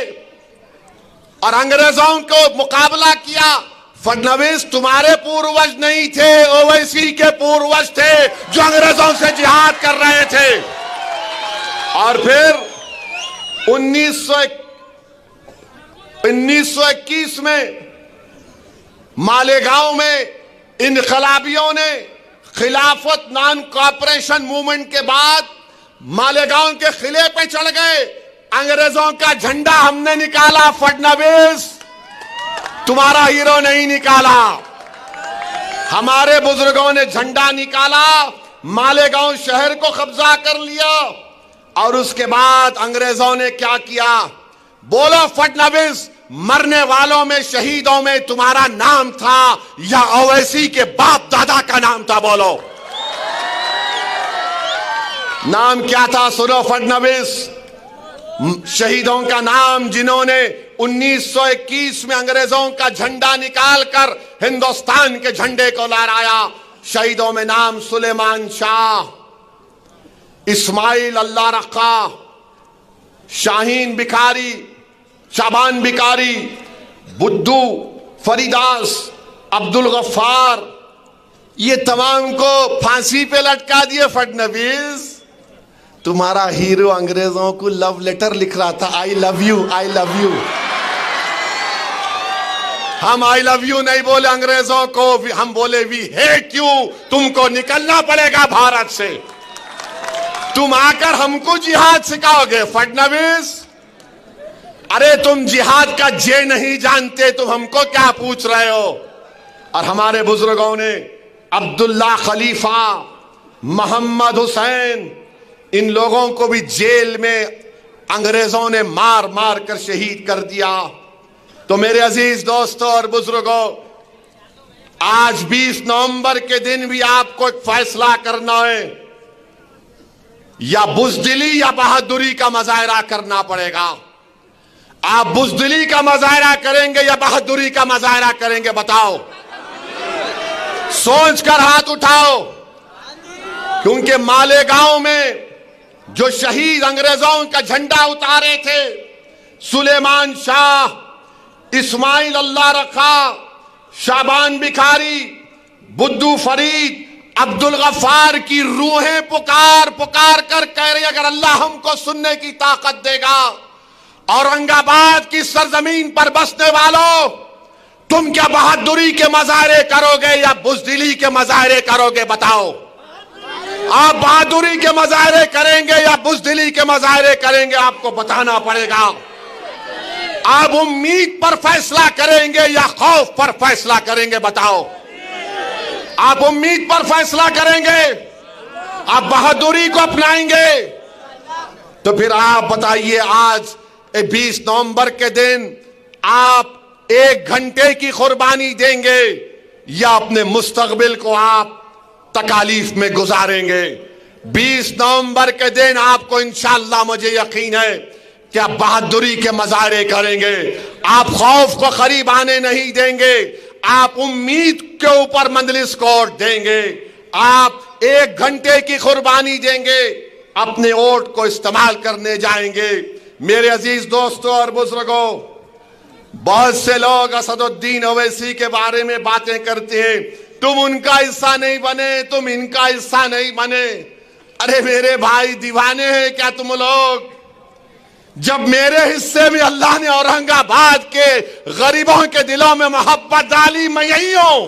Speaker 1: और अंग्रेजों को मुकाबला किया, फडणवीस तुम्हारे पूर्वज नहीं थे, ओवैसी के पूर्वज थे जो अंग्रेजों से जिहाद कर रहे थे। और फिर 1921 में मालेगांव में इनकलाबियों ने खिलाफत नॉन कॉपरेशन मूवमेंट के बाद मालेगांव के किले पे चढ़ गए, अंग्रेजों का झंडा हमने निकाला, फडणवीस तुम्हारा हीरो नहीं निकाला। हमारे बुजुर्गों ने झंडा निकाला, मालेगांव शहर को कब्जा कर लिया। और उसके बाद अंग्रेजों ने क्या किया? बोलो फडणवीस, मरने वालों में, शहीदों में तुम्हारा नाम था या ओवैसी के बाप दादा का नाम था? बोलो नाम क्या था? सुनो फडणवीस, शहीदों का नाम जिन्होंने 1921 में अंग्रेजों का झंडा निकालकर हिंदुस्तान के झंडे को लहराया, शहीदों में नाम सुलेमान शाह, इस्माइल अल्लाह रखा, शाहीन बिखारी, शाबान बिकारी, बुद्धू फरीदास, अब्दुल गफ्फार, ये तमाम को फांसी पे लटका दिए। फडणवीस तुम्हारा हीरो अंग्रेजों को लव लेटर लिख रहा था, I love you, I love you. हम आई लव यू नहीं बोले अंग्रेजों को, हम बोले वी हेट यू, तुमको निकलना पड़ेगा भारत से। तुम आकर हमको जिहाद सिखाओगे फडणवीस? अरे तुम जिहाद का जे नहीं जानते, तुम हमको क्या पूछ रहे हो? और हमारे बुजुर्गों ने अब्दुल्ला खलीफा, मोहम्मद हुसैन, इन लोगों को भी जेल में अंग्रेजों ने मार मार कर शहीद कर दिया। तो मेरे अजीज दोस्तों और बुजुर्गों, आज 20 नवंबर के दिन भी आपको एक फैसला करना है, या बुज़दिली या बहादुरी का मुजाहरा करना पड़ेगा। आप बुज़दिली का मुजाहरा करेंगे या बहादुरी का मुजाहरा करेंगे? बताओ, सोच कर हाथ उठाओ। क्योंकि मालेगांव में जो शहीद अंग्रेजों का झंडा उतारे थे, सुलेमान शाह, इस्माइल अल्लाह रखा, शाबान बिखारी, बुद्धू फरीद, अब्दुल गफ्फार की रूहें पुकार पुकार कर कह रही, अगर अल्लाह हमको सुनने की ताकत देगा, औरंगाबाद की सरजमीन पर बसने वालों, तुम क्या बहादुरी के मुजाहरे करोगे या बुज़दिली के मुजाहरे करोगे? बताओ, आप बहादुरी के मुजाहरे करेंगे या बुज़दिली के मुजाहरे करेंगे? आपको बताना पड़ेगा। आप उम्मीद पर फैसला करेंगे या खौफ पर फैसला करेंगे? बताओ, आप उम्मीद पर फैसला करेंगे, आप बहादुरी को अपनाएंगे? तो फिर आप बताइए, आज 20 नवंबर के दिन आप 1 घंटे की कुर्बानी देंगे या अपने मुस्तकबिल को आप तकालीफ में गुजारेंगे? 20 नवंबर के दिन आपको इंशाअल्लाह, मुझे यकीन है कि आप बहादुरी के मुजाहरे करेंगे, आप खौफ को करीब आने नहीं देंगे, आप उम्मीद के ऊपर मंजलिस को वोट देंगे, आप 1 घंटे की कुर्बानी देंगे, अपने वोट को इस्तेमाल करने जाएंगे। मेरे अजीज दोस्तों और बुजुर्गों, बहुत से लोग असदुद्दीन ओवैसी के बारे में बातें करते हैं, तुम उनका हिस्सा नहीं बने, तुम इनका हिस्सा नहीं बने। अरे मेरे भाई, दीवाने हैं क्या तुम लोग? जब मेरे हिस्से में अल्लाह ने औरंगाबाद के गरीबों के दिलों में मोहब्बत डाली, मैं यही हूं,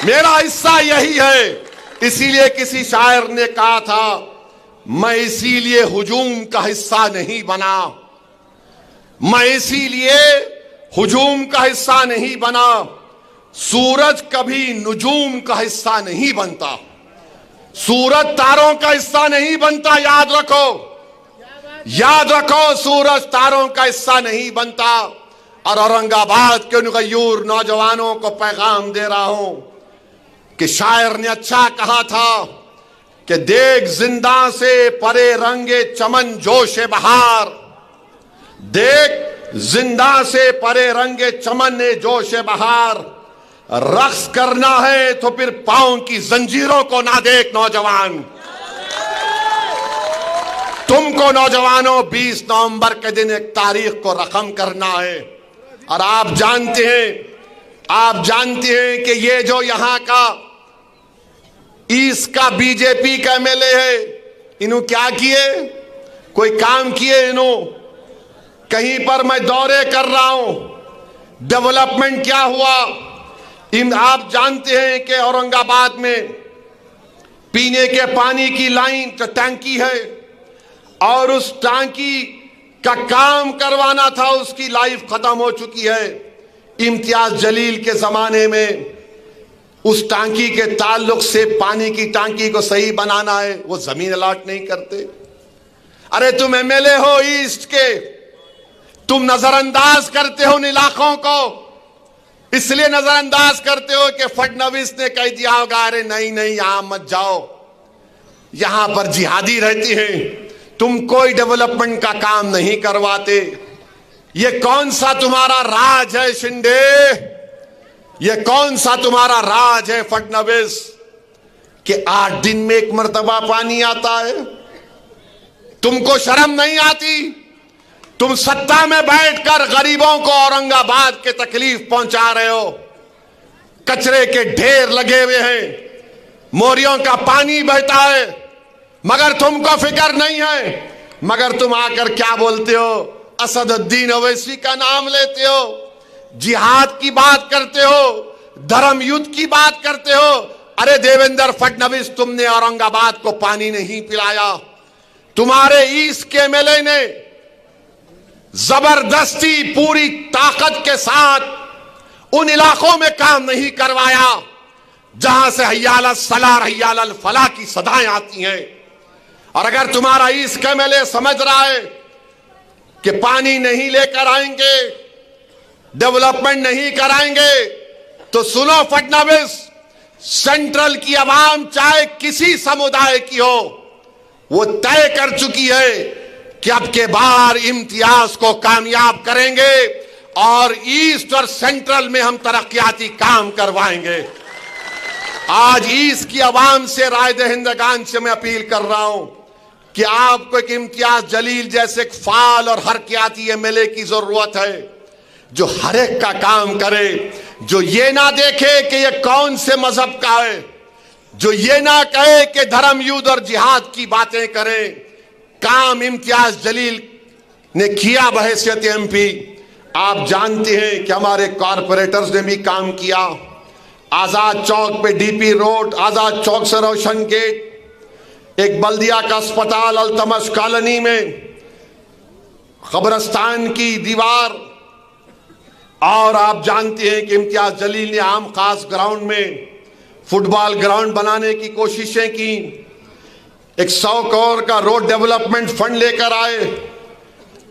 Speaker 1: मेरा हिस्सा यही है। इसीलिए किसी शायर ने कहा था, मैं इसीलिए हुजूम का हिस्सा नहीं बना, मैं इसीलिए हुजूम का हिस्सा नहीं बना। सूरज कभी नुजूम का हिस्सा नहीं बनता, सूरज तारों का हिस्सा नहीं बनता। याद रखो, याद रखो, सूरज तारों का हिस्सा नहीं बनता। और औरंगाबाद के उन गयूर नौजवानों को पैगाम दे रहा हूं कि शायर ने अच्छा कहा था कि देख जिंदा से परे रंगे चमन जोशे बहार, देख जिंदा से परे रंगे चमन ने जोशे बहार, रक्स करना है तो फिर पांव की जंजीरों को ना देख नौजवान। तुमको नौजवानों 20 नवंबर के दिन एक तारीख को रकम करना है। और आप जानते हैं आप जानते हैं कि ये जो यहां का ईस्ट का बीजेपी का एमएलए है, इन्हों क्या किए? कोई काम किए इन्हों? कहीं पर मैं दौरे कर रहा हूं, डेवलपमेंट क्या हुआ? आप जानते हैं कि औरंगाबाद में पीने के पानी की लाइन टंकी है और उस टंकी का काम करवाना था, उसकी लाइफ खत्म हो चुकी है। इम्तियाज जलील के जमाने में उस टांकी के ताल्लुक से पानी की टांकी को सही बनाना है, वो जमीन अलॉट नहीं करते। अरे तुम एमएलए हो ईस्ट के, तुम नजरअंदाज करते हो उन इलाकों को, इसलिए नजरअंदाज करते हो कि फडणवीस ने कह दिया होगा अरे नहीं नहीं यहां मत जाओ, यहां पर जिहादी रहती हैं, तुम कोई डेवलपमेंट का काम नहीं करवाते। ये कौन सा तुम्हारा राज है शिंदे? ये कौन सा तुम्हारा राज है फडणवीस कि 8 दिन में 1 मर्तबा पानी आता है? तुमको शर्म नहीं आती? तुम सत्ता में बैठकर गरीबों को औरंगाबाद के तकलीफ पहुंचा रहे हो, कचरे के ढेर लगे हुए हैं, मोरियों का पानी बहता है, मगर तुमको फिक्र नहीं है। मगर तुम आकर क्या बोलते हो? असदुद्दीन ओवैसी का नाम लेते हो, जिहाद की बात करते हो, धर्म युद्ध की बात करते हो। अरे देवेंद्र फडणवीस, तुमने औरंगाबाद को पानी नहीं पिलाया, तुम्हारे ईस्ट के एमएलए ने जबरदस्ती पूरी ताकत के साथ उन इलाकों में काम नहीं करवाया जहां से हय्याल सलाह हय्याल फलाह की सदाएं आती हैं। और अगर तुम्हारा ईस्ट का एमएलए समझ रहा है कि पानी नहीं लेकर आएंगे, डेवलपमेंट नहीं कराएंगे, तो सुनो फडणवीस, सेंट्रल की आवाम चाहे किसी समुदाय की हो, वो तय कर चुकी है कि अब के बार इम्तियाज को कामयाब करेंगे और ईस्ट और सेंट्रल में हम तरक्याती काम करवाएंगे। आज ईस्ट की आवाम से, राय दहिंदगान से मैं अपील कर रहा हूं कि आपको एक इम्तियाज जलील जैसे एक फाल और हरकियाती एमएलए की जरूरत है, जो हर एक का काम करे, जो ये ना देखे कि ये कौन से मजहब का है, जो ये ना कहे कि धर्म युद्ध और जिहाद की बातें करे। काम इम्तियाज जलील ने किया बहैसियत एमपी। आप जानते हैं कि हमारे कॉरपोरेटर्स ने भी काम किया। आजाद चौक पे डीपी रोड, आजाद चौक से रोशन गेट, एक बल्दिया का अस्पताल, अल्तमश कॉलोनी में कब्रिस्तान की दीवार, और आप जानते हैं कि इम्तियाज जलील ने आम खास ग्राउंड में फुटबॉल ग्राउंड बनाने की कोशिशें की। एक 100 करोड़ का रोड डेवलपमेंट फंड लेकर आए,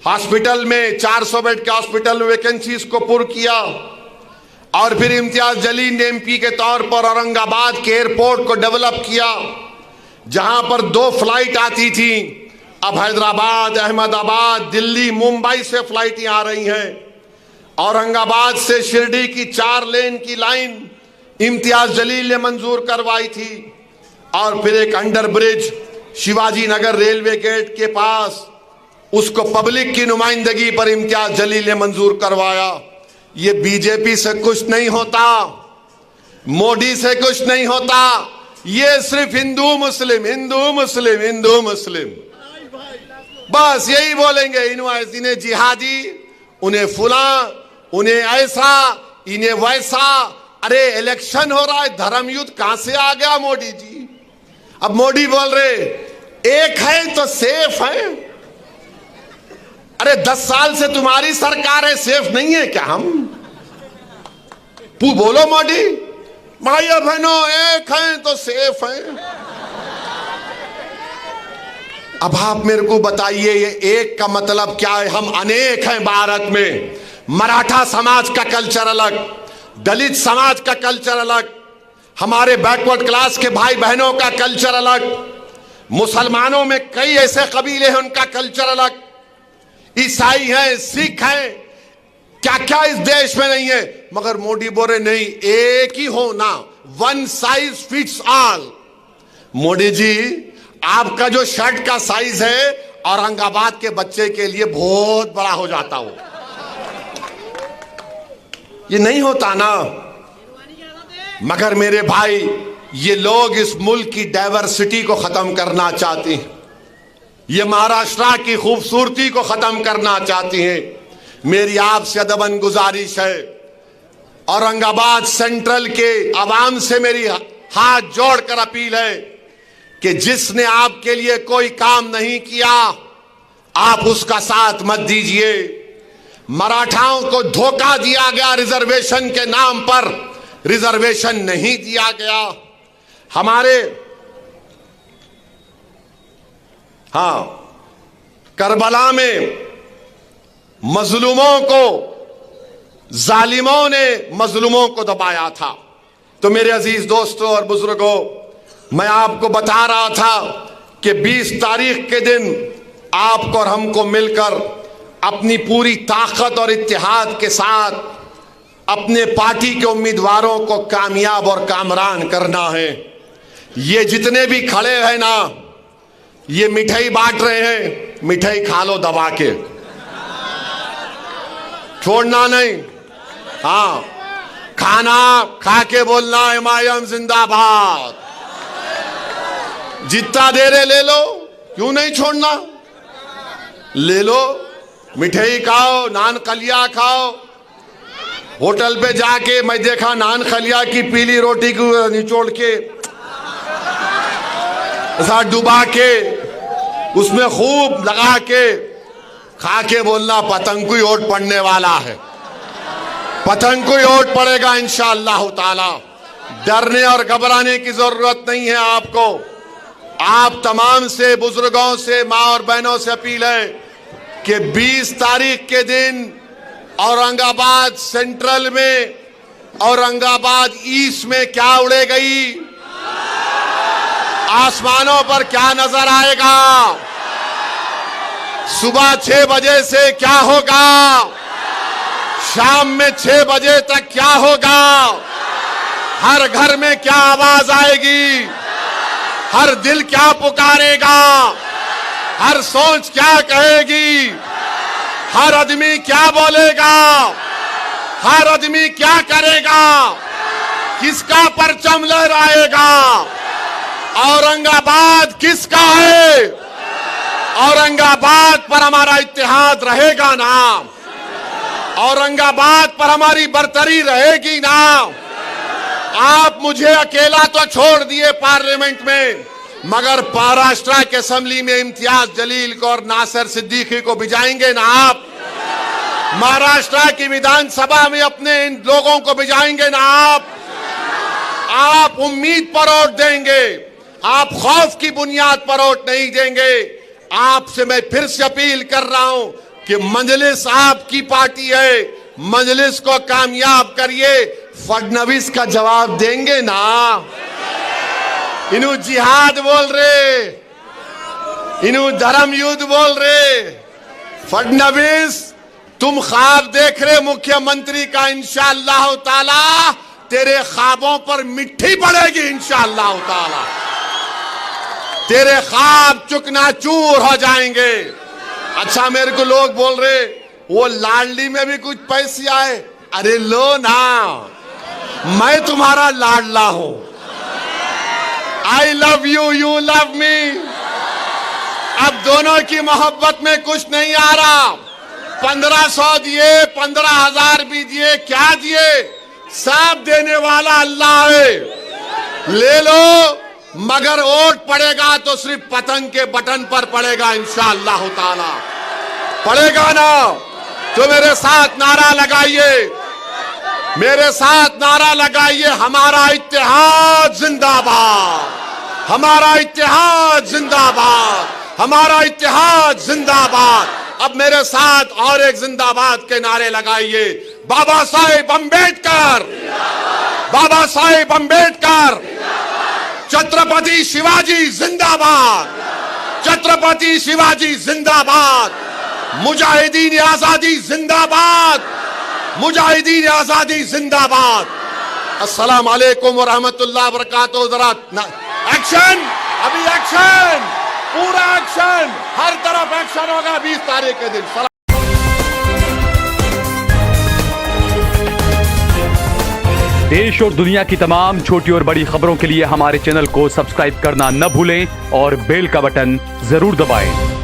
Speaker 1: हॉस्पिटल में 400 बेड के हॉस्पिटल में वैकेंसीज को पुर किया। और फिर इम्तियाज जलील ने एमपी के तौर पर औरंगाबाद के एयरपोर्ट को डेवलप किया, जहां पर 2 फ्लाइट आती थी, अब हैदराबाद, अहमदाबाद, दिल्ली, मुंबई से फ्लाइटें आ रही हैं। औरंगाबाद से शिरडी की 4 लेन की लाइन इम्तियाज जलील ने मंजूर करवाई थी। और फिर एक under bridge Shivaji Nagar railway gate के पास, उसको पब्लिक की नुमाइंदगी पर इम्तियाज जलील ने मंजूर करवाया। ये बीजेपी से कुछ नहीं होता, मोदी से कुछ नहीं होता, ये सिर्फ हिंदू मुस्लिम, हिंदू मुस्लिम, हिंदू मुस्लिम, बस यही बोलेंगे। इन्हें जिहादी, उन्हें फुला, उन्हें ऐसा, इन्हें वैसा। अरे इलेक्शन हो रहा है, धर्म युद्ध कहां से आ गया मोदी जी? अब मोदी बोल रहे एक है तो सेफ है। अरे 10 साल से तुम्हारी सरकार है, सेफ नहीं है क्या हम? बोलो मोदी, भाइयों बहनों, एक है तो सेफ है। अब आप मेरे को बताइए, ये एक का मतलब क्या है? हम अनेक हैं भारत में। मराठा समाज का कल्चर अलग, दलित समाज का कल्चर अलग, हमारे बैकवर्ड क्लास के भाई बहनों का कल्चर अलग, मुसलमानों में कई ऐसे कबीले हैं उनका कल्चर अलग, ईसाई हैं, सिख हैं, क्या क्या इस देश में नहीं है। मगर मोदी बोले नहीं, एक ही होना, one size fits all. Modi ji, आपका जो शर्ट का साइज है औरंगाबाद के बच्चे के लिए बहुत बड़ा हो जाता हो। ये नहीं होता ना। मगर मेरे भाई, ये लोग इस मुल्क की डाइवर्सिटी को खत्म करना चाहते हैं, ये महाराष्ट्र की खूबसूरती को खत्म करना चाहती हैं। मेरी आपसे अदबन गुजारिश है, औरंगाबाद सेंट्रल के अवाम से मेरी हाथ जोड़कर अपील है कि जिसने आपके लिए कोई काम नहीं किया, आप उसका साथ मत दीजिए। मराठाओं को धोखा दिया गया, रिजर्वेशन के नाम पर रिजर्वेशन नहीं दिया गया। हमारे करबला में मजलूमों को, जालिमों ने मजलूमों को दबाया था। तो मेरे अजीज दोस्तों और बुजुर्गों, मैं आपको बता रहा था कि 20 तारीख के दिन आपको और हमको मिलकर अपनी पूरी ताकत और इत्तेहाद के साथ अपने पार्टी के उम्मीदवारों को कामयाब और कामरान करना है। ये जितने भी खड़े हैं ना, ये मिठाई बांट रहे हैं, मिठाई खा लो दबा के, छोड़ना नहीं। हाँ, खाना खा के बोलना एमआईएम जिंदाबाद। जितना दे रहे ले लो, क्यों नहीं छोड़ना, ले लो, मिठाई खाओ, नान खलिया खाओ। होटल पे जाके मैं देखा नान खलिया की पीली रोटी को निचोड़ के ऐसा डुबा के उसमें खूब लगा के खा के बोलना पतंग को ओट पड़ने वाला है, पतंग को ओट पड़ेगा इंशाअल्लाह ताला। डरने और घबराने की जरूरत नहीं है आपको। आप तमाम से बुजुर्गों से, माँ और बहनों से अपील है कि 20 तारीख के दिन औरंगाबाद सेंट्रल में, औरंगाबाद ईस्ट में क्या उड़े गई, आसमानों पर क्या नजर आएगा, सुबह 6 बजे से क्या होगा, शाम में 6 बजे तक क्या होगा, हर घर में क्या आवाज आएगी, हर दिल क्या पुकारेगा, हर सोच क्या कहेगी, हर आदमी क्या बोलेगा, हर आदमी क्या करेगा, किसका परचम लहराएगा, औरंगाबाद किसका है, औरंगाबाद पर हमारा इत्तेहाद रहेगा ना, औरंगाबाद पर हमारी बरतरी रहेगी ना। आप मुझे अकेला तो छोड़ दिए पार्लियामेंट में, मगर महाराष्ट्र के असेंबली में इम्तियाज जलील को और नासिर सिद्दीकी को भिजाएंगे ना आप, महाराष्ट्र की विधानसभा में अपने इन लोगों को भिजाएंगे ना आप उम्मीद पर वोट देंगे, आप खौफ की बुनियाद पर वोट नहीं देंगे। आपसे मैं फिर से अपील कर रहा हूं कि मजलिस आपकी पार्टी है, मजलिस को कामयाब करिए। फडणवीस का जवाब देंगे ना, इन्हों जिहाद बोल रहे, इन्हों धर्म युद्ध बोल रहे। फडणवीस, तुम ख्वाब देख रहे मुख्यमंत्री का, इंशाअल्लाह ताला तेरे ख्वाबों पर मिट्टी पड़ेगी इंशाअल्लाह ताला, तेरे ख्वाब चुकनाचूर हो जाएंगे। अच्छा, मेरे को लोग बोल रहे वो लाडली में भी कुछ पैसे आए, अरे लो ना, मैं तुम्हारा लाडला हूं। I love you, you love me. अब दोनों की मोहब्बत में कुछ नहीं आ रहा। 1500 दिए, 15,000 भी दिए, क्या दिए, सब देने वाला अल्लाह है, ले लो। मगर वोट पड़ेगा तो सिर्फ पतंग के बटन पर पड़ेगा इंशाअल्लाह ताला, पड़ेगा ना। तो मेरे साथ नारा लगाइए, मेरे साथ नारा लगाइए, हमारा इत्तेहाद जिंदाबाद, हमारा इत्तेहाद जिंदाबाद, हमारा इत्तेहाद जिंदाबाद। अब मेरे साथ और एक जिंदाबाद के नारे लगाइए। बाबा साहेब अंबेडकर, बाबा साहेब अंबेडकर, छत्रपति शिवाजी जिंदाबाद, छत्रपति शिवाजी जिंदाबाद, मुजाहिदीन आजादी जिंदाबाद, मुजाहिदीन आजादी जिंदाबाद। अस्सलाम वालेकुम व रहमतुल्लाह व बरकातहू। जरा एक्शन, अभी एक्शन, पूरा एक्शन, हर तरफ एक्शन होगा 20 तारीख के दिन।
Speaker 2: देश और दुनिया की तमाम छोटी और बड़ी खबरों के लिए हमारे चैनल को सब्सक्राइब करना न भूलें और बेल का बटन जरूर दबाएं।